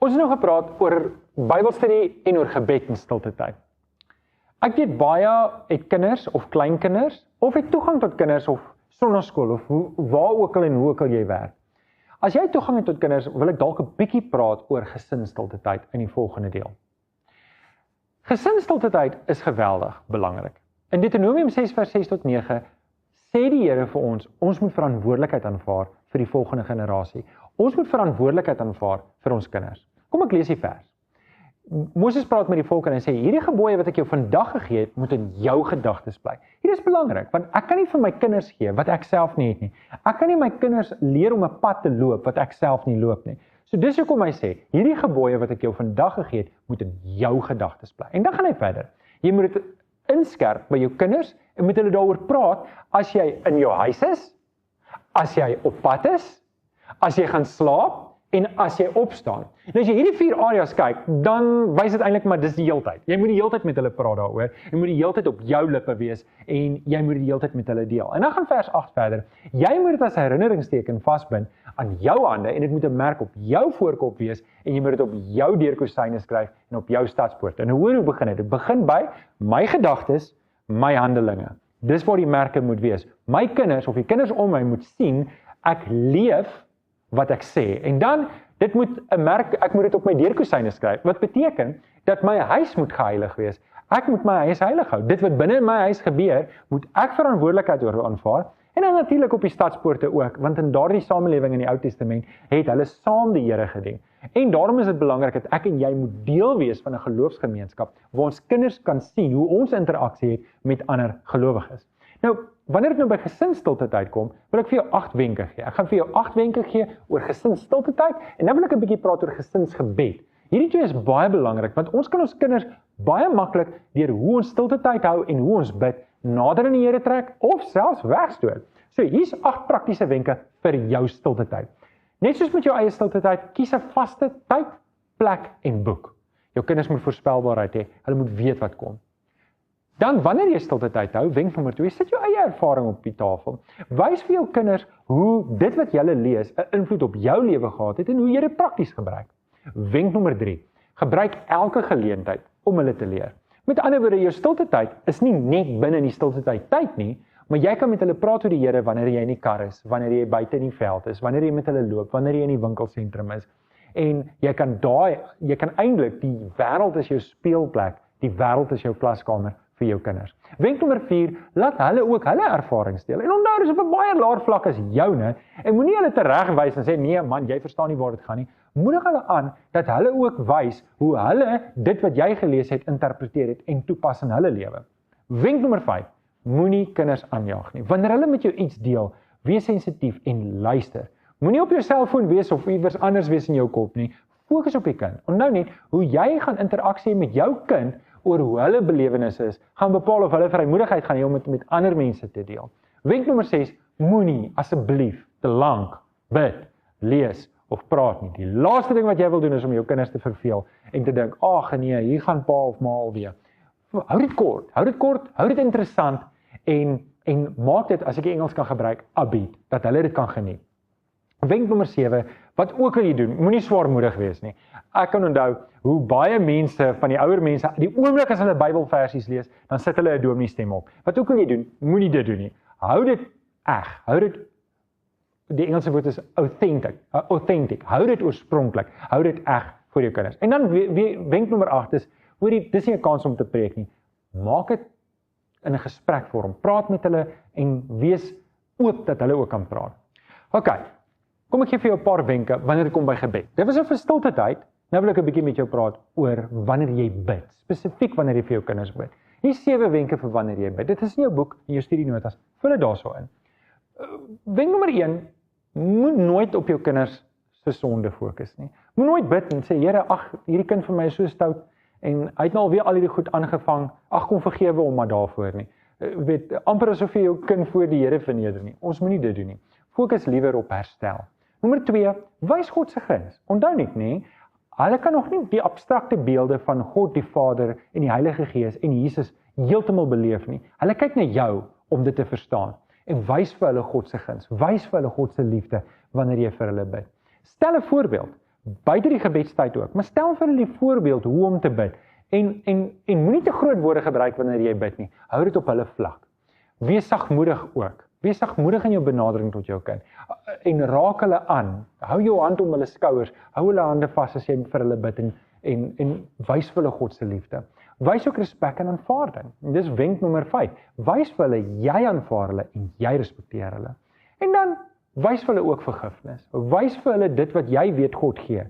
Ons het nou gepraat oor Bybelstudie en oor gebed en stilte tyd. Ek weet baie het kinders of kleinkinders, of het toegang tot kinders of sonnaskool, of waar ook al en hoe ook al jy werk. As jy toegang het tot kinders, wil ek dalk 'n bietjie praat oor gesinsstilte tyd in die volgende deel. Gesinsstilte tyd is geweldig belangrik. In Deuteronomium 6 vers 6 tot 9 sê die Here vir ons moet verantwoordelikheid aanvaar vir die volgende generasie. Ons moet verantwoordelikheid aanvaar vir ons kinders. Kom ek lees die vers. Moses praat met die volk en hy sê, hierdie gebooie wat ek jou vandag gegee het, moet in jou gedagtes bly. Hier is belangrik, want ek kan nie vir my kinders gee wat ek self nie het nie. Ek kan nie my kinders leer om 'n pad te loop wat ek self nie loop nie. So dis hoekom hy sê, hierdie gebooie wat ek jou vandag gegee het, moet in jou gedagtes bly. En dan gaan hy verder. Jy moet dit inskerp by jou kinders en moet hulle daaroor praat as jy in jou huis is, as jy op pad is, as jy gaan slaap, en as jy opstaan. En as jy hierdie 4 areas kyk, dan wys dit eintlik maar dis die heeltyd. Jy moet die heeltyd met hulle praat daaroor, jy moet die heeltyd op jou lippe wees, en jy moet die heeltyd met hulle deel. En dan gaan vers 8 verder, jy moet dit as herinneringsteken vasbind aan jou hande, en dit moet 'n merk op jou voorkop wees, en jy moet dit op jou deurkosyne skryf, en op jou stadspoort. En hoe begin dit? Dit begin by my gedagtes, my handelinge. Dis waar die merke moet wees. My kinders, of die kinders om my moet sien, ek leef wat ek sê. En dan, dit moet 'n merk, ek moet dit op my deurkosyne skryf, wat beteken, dat my huis moet geheilig wees. Ek moet my huis heilig hou. Dit wat binne in my huis gebeur, moet ek verantwoordelikheid oor aanvaar, en dan natuurlik op die stadspoorte ook, want in daardie samelewing in die Ou Testament, het hulle saam die Here gedien. En daarom is dit belangrik dat ek en jy moet deel wees van 'n geloofsgemeenskap, waar ons kinders kan sien hoe ons interaksie het met ander gelowiges. Nou, wanneer dit nou by gesinsstilte tyd kom, wil ek vir jou 8 wenke gee. Ek gaan vir jou 8 wenke gee oor gesinsstilte tyd, en dan wil ek 'n bietjie praat oor gesinsgebed. Hierdie twee is baie belangrik, want ons kan ons kinders baie maklik deur hoe ons stilte tyd hou en hoe ons bid, nader aan die Here trek, of selfs wegstoot. So, hier's 8 praktiese wenke vir jou stilte tyd. Net soos met jou eie stilte tyd, kies 'n vaste tyd, plek en boek. Jou kinders moet voorspelbaarheid hê, hulle moet weet wat kom. Dan, wanneer jy stilte tyd hou, wenk nommer 2, sit jou eie ervaring op die tafel. Wys vir jou kinders hoe dit wat julle lees 'n invloed op jou lewe gehad het en hoe jy dit prakties gebruik. Wenk nommer 3, gebruik elke geleentheid om hulle te leer. Met ander woorde, jou stilte tyd is nie net binne in die stilte tyd nie, maar jy kan met hulle praat oor die Here wanneer jy in die kar is, wanneer jy buite in die veld is, wanneer jy met hulle loop, wanneer jy in die winkelsentrum is. En jy kan eintlik, die wêreld is jou speelplek, die wêreld is jou klaskamer vir jou kinders. Wenk nommer 4, laat hulle ook hulle ervarings deel. En onthou, dis op 'n baie laer vlak as joune, en moenie hulle teregwys en sê, nee man, jy verstaan nie waar dit gaan nie. Moedig hulle aan, dat hulle ook wys, hoe hulle dit wat jy gelees het, interpreteer het, en toepas in hulle lewe. Wenk nommer 5, moenie kinders aanjaag nie. Wanneer hulle met jou iets deel, wees sensitief en luister. Moenie op jou selfoon wees, of iewers anders wees in jou kop nie. Fokus op die kind. Onthou net, hoe jy gaan interaksie met jou kind, oor hoe hulle belewenis is, gaan bepaal of hulle vrymoedigheid gaan hê om dit met ander mense te deel. Wenk nommer 6, moenie asseblief te lank bid, lees of praat nie. Die laaste ding wat jy wil doen is om jou kinders te verveel en te dink, ag nee, hier gaan pa of ma alweer. Hou dit kort, hou dit interessant en maak dit, as ek die Engels kan gebruik, upbeat, dat hulle dit kan geniet. Wenk nommer 7, wat ook al jy doen, moenie swaarmoedig wees nie. Ek kan onthou hoe baie mense, van die ouer mense, die oomblik as hulle Bybelversies lees, dan sit hulle 'n dominee stem op. Wat ook al jy doen, moenie dit doen nie. Hou dit eg, hou dit, die Engelse woord is authentic, hou dit oorspronklik, hou dit eg vir jou kinders. En dan wenk nommer 8 is, dis nie 'n kans om te preek nie, maak dit in 'n gesprekvorm, praat met hulle en wees oop dat hulle ook kan praat. OK. Kom ek gee vir jou 'n paar wenke wanneer dit kom by gebed. Dit was 'n vir stilte tyd. Nou wil ek 'n bietjie met jou praat oor wanneer jy bid. Spesifiek wanneer jy vir jou kinders bid. Hier 7 wenke vir wanneer jy bid. Dit is in jou boek, in jou studienotas. Vul dit daarso in. Wenk nommer 1, moet nooit op jou kinders se sonde fokus nie. Moet nooit bid en sê, Here, ag, hierdie kind van my is so stout en hy het nou alweer al hierdie goed aangevang. Ag, kom vergewe hom maar daarvoor nie. Weet, amper asof jy jou kind voor die Here verneder nie. Ons moenie dit doen nie. Fokus liewer op herstel. Nommer 2, wys God se guns. Onthou net nie, hulle kan nog nie die abstrakte beelde van God die Vader en die Heilige Gees en Jesus heeltemal beleef nie. Hulle kyk na jou om dit te verstaan. En wys vir hulle God se guns. Wys vir hulle God se liefde wanneer jy vir hulle bid. Stel 'n voorbeeld. buite die gebedstyd ook, maar stel vir hulle die voorbeeld hoe om te bid, en moenie te groot woorde gebruik wanneer jy bid nie, hou dit op hulle vlak. Wees sagmoedig ook, wees sagmoedig in jou benadering tot jou kind, en raak hulle aan, hou jou hand om hulle skouers, hou hulle hande vas as jy vir hulle bid, en wys vir hulle God se liefde. Wys ook respek en aanvaarding, en dis wenk nommer 5, wys vir hulle, jy aanvaar hulle, en jy respekteer hulle. En dan, wys vir hulle ook vergifnis, wys vir hulle dit wat jy weet God gee,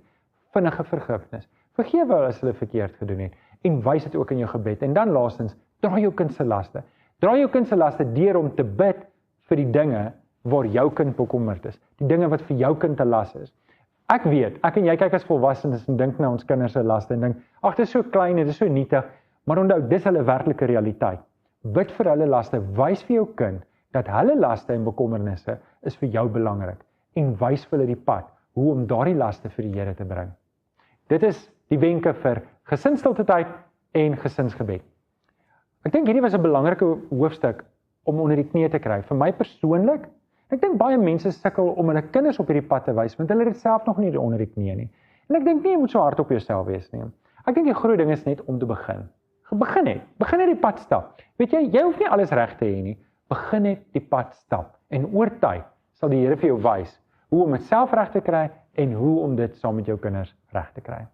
vinnige vergifnis, vergewe hulle as hulle verkeerd gedoen het, en wys dit ook in jou gebed, en dan laastens, dra jou kind se laste, dra jou kind se laste deur om te bid vir die dinge waar jou kind bekommerd is, die dinge wat vir jou kind 'n las is. Ek weet, ek en jy kyk as volwassenes en dink na ons kinders se laste en dink, ag, dit is so klein, dit is so nietig, maar onthou, dis hulle werklike realiteit. Bid vir hulle laste, wys vir jou kind dat hulle laste en bekommernisse is vir jou belangrik en wys vir hulle die pad hoe om daardie laste vir die Here te bring. Dit is die wenke vir gesinsstilte tyd en gesinsgebed. Ek dink hierdie was 'n belangrike hoofstuk om onder die knie te kry. Vir my persoonlik, ek dink baie mense sukkel om hulle kinders op hierdie pad te wys, want hulle het dit self nog nie onder die knie nie. En ek dink nie jy moet so hard op jouself wees nie. Ek dink die groot ding is net om te begin. Begin net die pad stap. Weet jy hoef nie alles reg te hê nie. Begin net die pad stap. En oor tyd sal die Here vir jou wys hoe om dit self reg te kry en hoe om dit saam met jou kinders reg te kry.